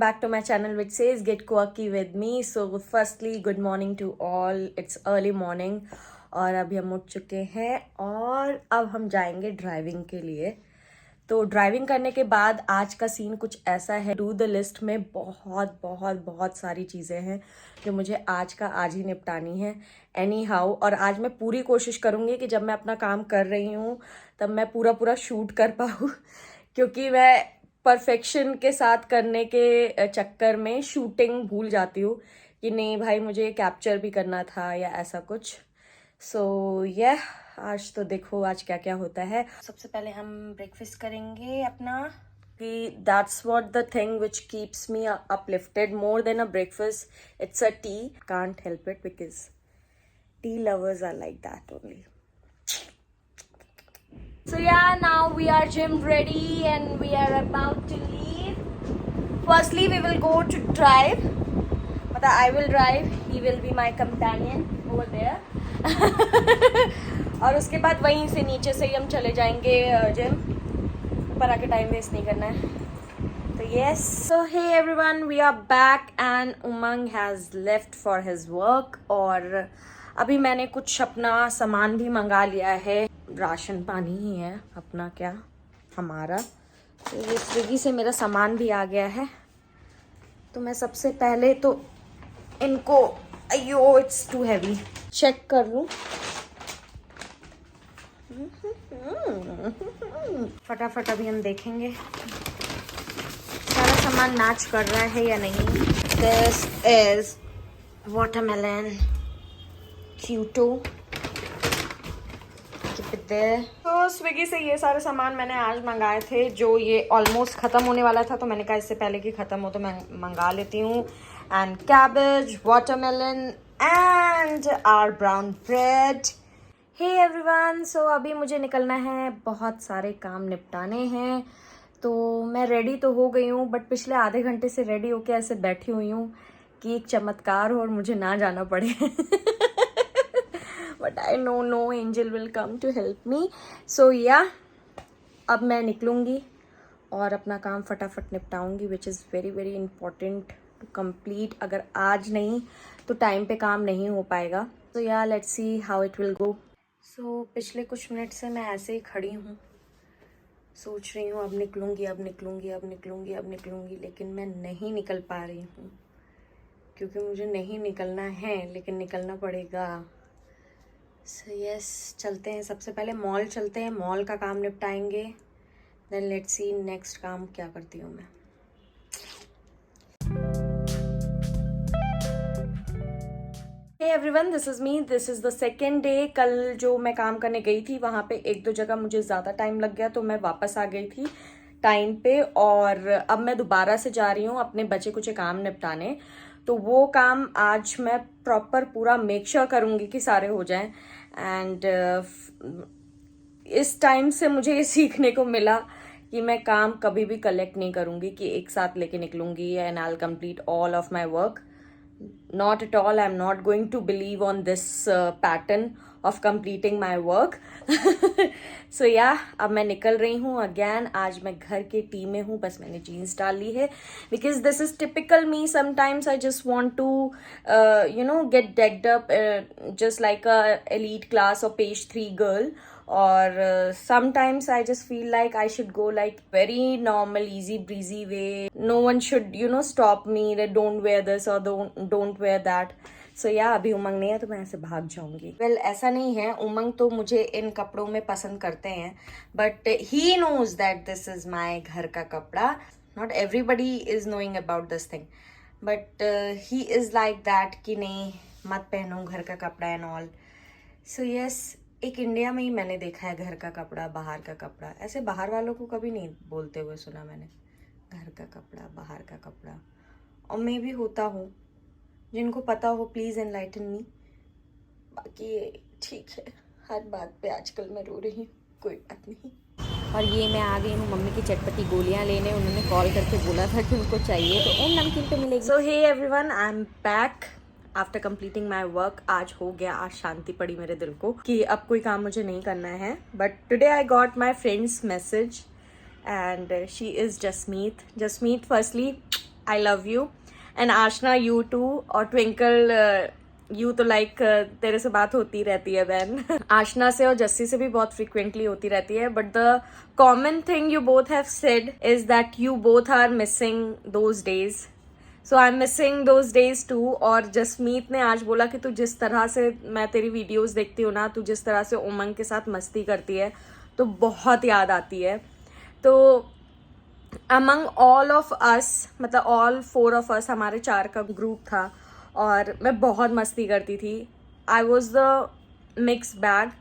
back to my channel which says Get Quirky with me. So firstly, good morning to all. It's early morning और अभी हम उठ चुके हैं और अब हम जाएंगे ड्राइविंग के लिए. तो ड्राइविंग करने के बाद आज का सीन कुछ ऐसा है. डू द लिस्ट में बहुत बहुत बहुत सारी चीज़ें हैं जो मुझे आज ही निपटानी है. एनी हाउ, और आज मैं पूरी कोशिश करूँगी कि जब मैं अपना काम कर रही हूँ तब मैं पूरा शूट कर पाऊँ क्योंकि मैं परफेक्शन के साथ करने के चक्कर में शूटिंग भूल जाती हूँ कि नहीं भाई मुझे कैप्चर भी करना था या ऐसा कुछ. सो आज तो देखो आज क्या क्या होता है. सबसे पहले हम ब्रेकफास्ट करेंगे अपना कि that's what the thing which keeps me uplifted more than a breakfast. It's a tea. Can't help it because tea lovers are like that only. So yeah, now we are gym ready and we are about to leave. Firstly, we will go to drive. But I will drive. He will be my companion over there. और उसके बाद वहीं से नीचे से ही हम चले जाएंगे जिम. ऊपर आके टाइम वेस्ट नहीं करना है. तो yes. So hey everyone, we are back and Umang has left for his work. और अभी मैंने कुछ अपना सामान भी मंगा लिया है. राशन पानी ही है अपना, क्या हमारा. तो ये स्विगी से मेरा सामान भी आ गया है. तो मैं सबसे पहले तो इनको, अयो इट्स टू हैवी, चेक कर लूँ. फटाफट अभी हम देखेंगे सारा सामान मैच कर रहा है या नहीं. This is watermelon Quito. तो स्विगी से ये सारे सामान मैंने आज मंगाए थे जो ये ऑलमोस्ट ख़त्म होने वाला था. तो मैंने कहा इससे पहले कि ख़त्म हो तो मैं मंगा लेती हूँ. And cabbage, watermelon and our brown bread. Hey everyone, so अभी मुझे निकलना है. बहुत सारे काम निपटाने हैं. तो मैं रेडी तो हो गई हूँ बट पिछले आधे घंटे से रेडी होके ऐसे बैठी हुई हूँ कि एक चमत्कार हो और मुझे ना जाना पड़े. But I know no angel will come to help me. So yeah, अब मैं निकलूँगी और अपना काम फटाफट निपटाऊँगी which is very very important to complete. अगर आज नहीं तो टाइम पे काम नहीं हो पाएगा. So yeah, let's see how it will go. So पिछले कुछ मिनट से मैं ऐसे ही खड़ी हूँ, सोच रही हूँ अब निकलूँगी, लेकिन मैं नहीं निकल पा रही हूँ क्योंकि मुझे नहीं निकलना है लेकिन निकलना पड़ेगा. So yes, चलते हैं. सबसे पहले मॉल चलते हैं, मॉल का काम निपटाएंगे. देन लेट्स सी नेक्स्ट काम क्या करती हूँ मैं. Hey everyone, this is me. This is the second day. कल जो मैं काम करने गई थी वहाँ पे एक दो जगह मुझे ज़्यादा टाइम लग गया तो मैं वापस आ गई थी टाइम पे. और अब मैं दोबारा से जा रही हूँ अपने बचे कुछ काम निपटाने. तो वो काम आज मैं प्रॉपर पूरा मेक श्योर करूँगी कि सारे हो जाएं. एंड इस टाइम से मुझे ये सीखने को मिला कि मैं काम कभी भी कलेक्ट नहीं करूँगी कि एक साथ लेके निकलूँगी and I will complete all of my work. Not at all. I'm not going to believe on this pattern of completing my work. So yeah, अब मैं निकल रही हूँ अगेन. आज मैं घर के टी में हूँ, बस मैंने जीन्स डाल ली है because this is typical me. Sometimes I just want to get decked up just like a elite class or page 3 girl. Or sometimes I just feel like I should go like very normal easy breezy way. No one should stop me that don't wear this or don't wear that. So yeah, अभी उमंग नहीं है तो मैं ऐसे भाग जाऊंगी. Well, ऐसा नहीं है, उमंग तो मुझे इन कपड़ों में पसंद करते हैं but he knows that this is my घर का कपड़ा. Not everybody is knowing about this thing but he is like that कि नहीं मत पहनो घर का कपड़ा and all. So yes, एक इंडिया में ही मैंने देखा है घर का कपड़ा, बाहर का कपड़ा. ऐसे बाहर वालों को कभी नहीं बोलते हुए सुना मैंने, घर का कपड़ा, बाहर का कपड़ा. और मैं भी होता हूँ, जिनको पता हो प्लीज़ एनलाइटन मी. बाकी ठीक है, हर बात पे आजकल मैं रो रही हूँ, कोई बात नहीं. और ये मैं आ गई हूँ मम्मी की चटपटी गोलियाँ लेने. उन्होंने कॉल करके बोला था कि उनको चाहिए तो उन नमकीन पे मिलेगी. So hey everyone, I am back after completing my work. आज हो गया, आज शांति पड़ी मेरे दिल को कि अब कोई काम मुझे नहीं करना है. But today I got my friends message and she is Jasmeet. Jasmeet, firstly, I love you and Ashna you too, और ट्विंकल यू तो लाइक तेरे से बात होती रहती है बहन। आशना से और जस्सी से भी बहुत फ्रिक्वेंटली होती रहती है, but the common thing you both have said is that you both are missing those days, so I am missing those days too. और जसमीत ने आज बोला कि तू जिस तरह से, मैं तेरी वीडियोस देखती हूँ ना, तू जिस तरह से उमंग के साथ मस्ती करती है तो बहुत याद आती है। तो अमंग ऑल ऑफ अस, मतलब ऑल 4 ऑफ अस, हमारे 4 का ग्रुप था और मैं बहुत मस्ती करती थी। I was the mix bag,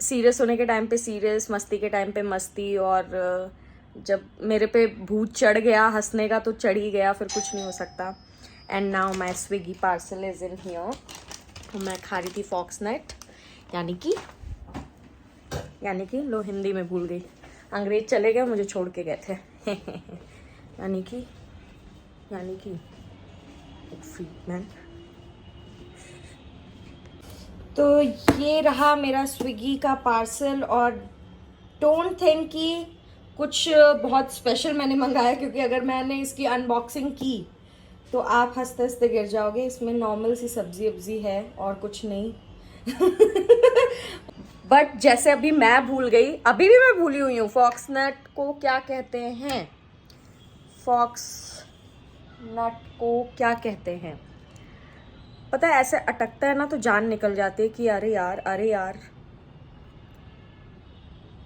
serious होने के टाइम पे सीरियस, मस्ती के टाइम पे मस्ती, और जब मेरे पे भूत चढ़ गया हंसने का तो चढ़ ही गया, फिर कुछ नहीं हो सकता। And now my Swiggy parcel is in here. मैं खा रही थी फॉक्सनट, यानी कि लो हिंदी में भूल गई, अंग्रेज चले गए मुझे छोड़ के गए थे। यानी कि मैन। तो ये रहा मेरा स्विगी का पार्सल, और डोंट थिंक कि कुछ बहुत स्पेशल मैंने मंगाया, क्योंकि अगर मैंने इसकी अनबॉक्सिंग की तो आप हंसते हंसते गिर जाओगे। इसमें नॉर्मल सी सब्जी वब्जी है और कुछ नहीं। बट जैसे अभी मैं भूल गई, अभी भी मैं भूली हुई हूँ, फॉक्सनट को क्या कहते हैं, फॉक्सनट को क्या कहते हैं। पता है ऐसे अटकता है ना तो जान निकल जाती है कि अरे यार।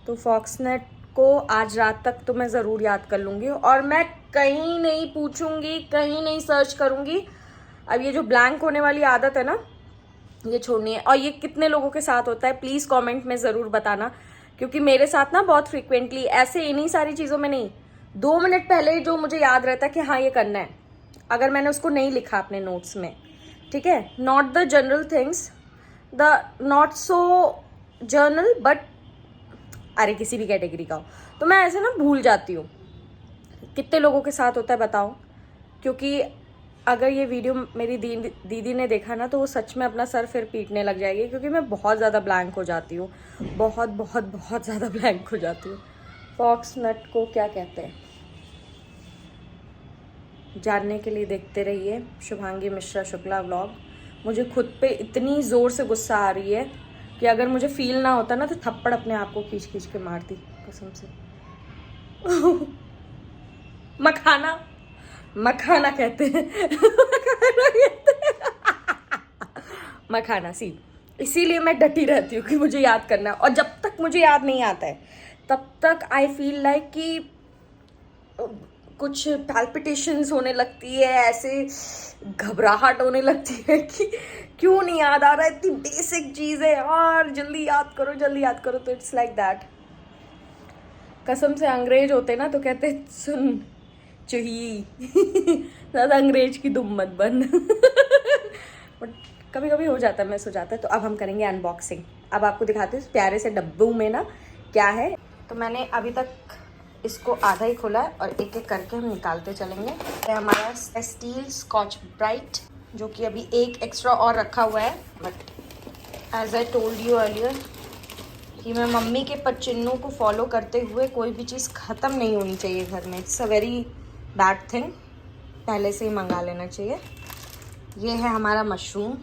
तो फॉक्सनट को आज रात तक तो मैं ज़रूर याद कर लूँगी, और मैं कहीं नहीं पूछूंगी, कहीं नहीं सर्च करूँगी। अब ये जो ब्लैंक होने वाली आदत है ना, ये छोड़नी है। और ये कितने लोगों के साथ होता है प्लीज़ कमेंट में ज़रूर बताना, क्योंकि मेरे साथ ना बहुत फ्रिक्वेंटली ऐसे, इन्हीं सारी चीज़ों में नहीं, 2 मिनट पहले जो मुझे याद रहता है कि हाँ ये करना है, अगर मैंने उसको नहीं लिखा अपने नोट्स में, ठीक है, not the general things, the not so journal, but अरे किसी भी कैटेगरी का हो, तो मैं ऐसे ना भूल जाती हूँ। कितने लोगों के साथ होता है बताओ, क्योंकि अगर ये वीडियो मेरी दीदी ने देखा ना तो वो सच में अपना सर फिर पीटने लग जाएगी, क्योंकि मैं बहुत ज़्यादा ब्लैंक हो जाती हूँ, बहुत ज़्यादा ब्लैंक हो जाती हूँ। फॉक्सनट को क्या कहते हैं जानने के लिए देखते रहिए शुभांगी मिश्रा शुक्ला व्लॉग। मुझे खुद पे इतनी ज़ोर से गुस्सा आ रही है कि अगर मुझे फील ना होता ना तो थप्पड़ अपने आप को खींच के मारती कसम से। मखाना कहते हैं। मखाना सी, इसीलिए मैं डटी रहती हूँ कि मुझे याद करना है, और जब तक मुझे याद नहीं आता है तब तक आई फील लाइक कि कुछ पैल्पिटेशंस होने लगती है, ऐसे घबराहट होने लगती है कि क्यों नहीं याद आ रहा है, इतनी बेसिक चीज़ है यार, जल्दी याद करो। तो इट्स लाइक दैट। कसम से अंग्रेज होते ना तो कहते सुन चुही, ज़्यादा अंग्रेज की दुम मत बन। बट कभी कभी हो जाता है, मिस हो जाता है। तो अब हम करेंगे अनबॉक्सिंग। अब आपको दिखाते हैं प्यारे से डब्बों में ना क्या है। तो मैंने अभी तक इसको आधा ही खोला है और एक एक करके हम निकालते चलेंगे। ये हमारा स्टील स्कॉच ब्राइट, जो कि अभी एक एक्स्ट्रा और रखा हुआ है, but as I told you earlier कि मैं मम्मी के पच्चिन्नों को फॉलो करते हुए कोई भी चीज़ ख़त्म नहीं होनी चाहिए घर में। It's a very bad thing, पहले से ही मंगा लेना चाहिए। ये है हमारा mushroom,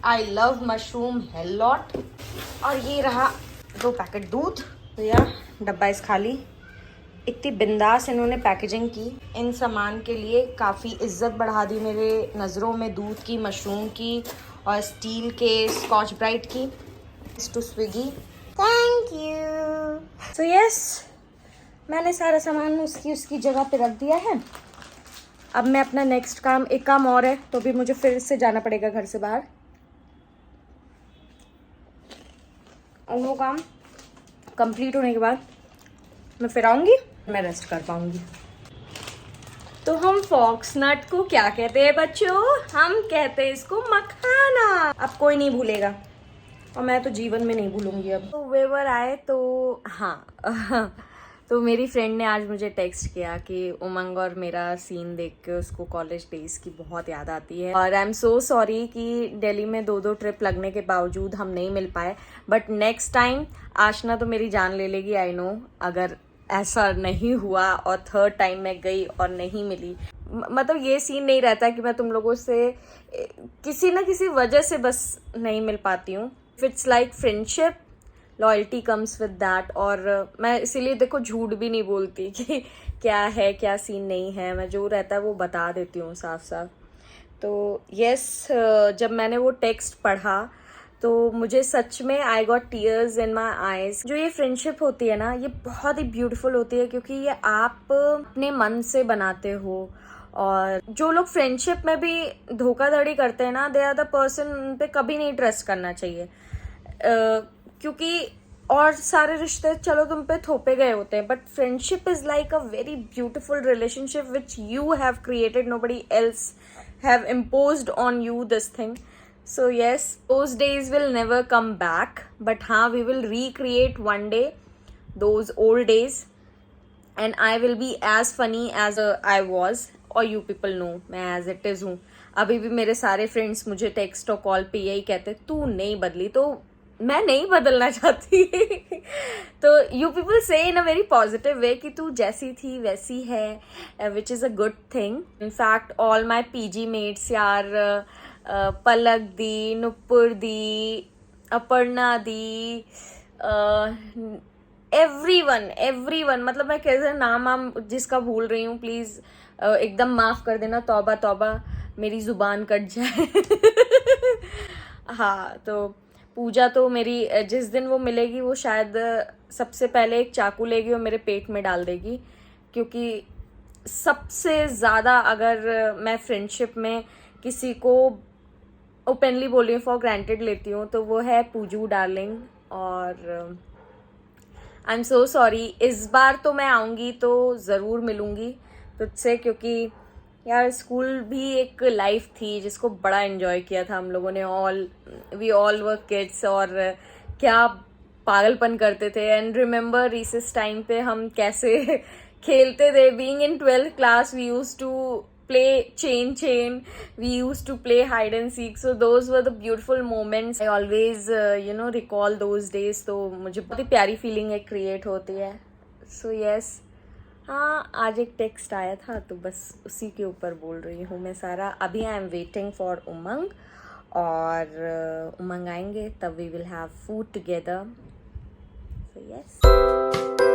I love mushroom hell lot. और ये रहा 2 पैकेट दूध। तो यार डब्बा इस खाली, इतनी बिंदास इन्होंने पैकेजिंग की। इन सामान के लिए काफ़ी इज्जत बढ़ा दी मेरे नज़रों में, दूध की, मशरूम की और स्टील के स्कॉच ब्राइट की। To Swiggy, thank you. So yes, मैंने सारा सामान उसकी जगह पे रख दिया है। अब मैं अपना नेक्स्ट काम, एक काम और है तो भी मुझे फिर से जाना पड़ेगा घर से बाहर, और वो काम कंप्लीट होने के बाद मैं फिर आऊँगी, मैं रेस्ट कर पाऊँगी। तो हम फॉक्सनट को क्या कहते हैं बच्चों? हम कहते हैं इसको मखाना। अब कोई नहीं भूलेगा, और मैं तो जीवन में नहीं भूलूंगी अब। तो वेवर आए तो हाँ तो मेरी फ्रेंड ने आज मुझे टेक्स्ट किया कि उमंग और मेरा सीन देख के उसको कॉलेज डेज की बहुत याद आती है, और आई एम सो सॉरी कि दिल्ली में 2 ट्रिप लगने के बावजूद हम नहीं मिल पाए। बट नेक्स्ट टाइम आशना तो मेरी जान ले लेगी, आई नो। अगर ऐसा नहीं हुआ और 3rd टाइम मैं गई और नहीं मिली, मतलब ये सीन नहीं रहता कि मैं तुम लोगों से किसी ना किसी वजह से बस नहीं मिल पाती हूँ. It's like friendship, loyalty comes with that. और मैं इसीलिए देखो झूठ भी नहीं बोलती कि क्या है क्या सीन नहीं है. मैं जो रहता है वो बता देती हूँ साफ साफ. तो यस, जब मैंने वो टेक्स्ट पढ़ा तो मुझे सच में I got tears in my eyes. जो ये फ्रेंडशिप होती है ना, ये बहुत ही ब्यूटीफुल होती है क्योंकि ये आप अपने मन से बनाते हो. और जो लोग फ्रेंडशिप में भी धोखाधड़ी करते हैं ना, दे आर द पर्सन, उन पे कभी नहीं ट्रस्ट करना चाहिए. क्योंकि और सारे रिश्ते चलो तुम पे थोपे गए होते हैं, but friendship is like a very beautiful relationship which you have created. Nobody else have imposed on you this thing. So yes, those days will never come back, but we will recreate one day those old days, and I will be as funny as I was. और you people know मैं as it is हूँ. अभी भी मेरे सारे friends मुझे text और call पे यही कहते तू नहीं बदली. तो मैं नहीं बदलना चाहती. तो यू पीपल से इन अ वेरी पॉजिटिव वे कि तू जैसी थी वैसी है, which is a good thing. In fact all my PG mates यार, पलक दी, नुपुर दी, अपर्णा दी, एवरीवन, मतलब मैं कैसे नाम जिसका भूल रही हूँ प्लीज़ एकदम माफ़ कर देना. तौबा तौबा, मेरी ज़ुबान कट जाए. हाँ, तो पूजा तो मेरी जिस दिन वो मिलेगी वो शायद सबसे पहले एक चाकू लेगी और मेरे पेट में डाल देगी. क्योंकि सबसे ज़्यादा अगर मैं फ्रेंडशिप में किसी को ओपनली बोल रही हूँ, फॉर ग्रांटेड लेती हूँ, तो वो है पूजू डार्लिंग. और आई एम सो सॉरी. इस बार तो मैं आऊँगी तो ज़रूर मिलूँगी तुझसे, क्योंकि यार स्कूल भी एक लाइफ थी जिसको बड़ा एंजॉय किया था हम लोगों ने. वी ऑल वर किड्स, और क्या पागलपन करते थे. एंड रिमेंबर रिसेस टाइम पे हम कैसे खेलते थे. Being in 12th class we used to play chain, we used to play hide and seek. So those were the beautiful moments. I always recall those days. तो मुझे बहुत ही प्यारी feeling एक क्रिएट होती है. So yes, हाँ, आज एक टेक्स्ट आया था तो बस उसी के ऊपर बोल रही हूँ मैं सारा. अभी I am waiting for Umang, और उमंग आएंगे तब we will have food together. So yes.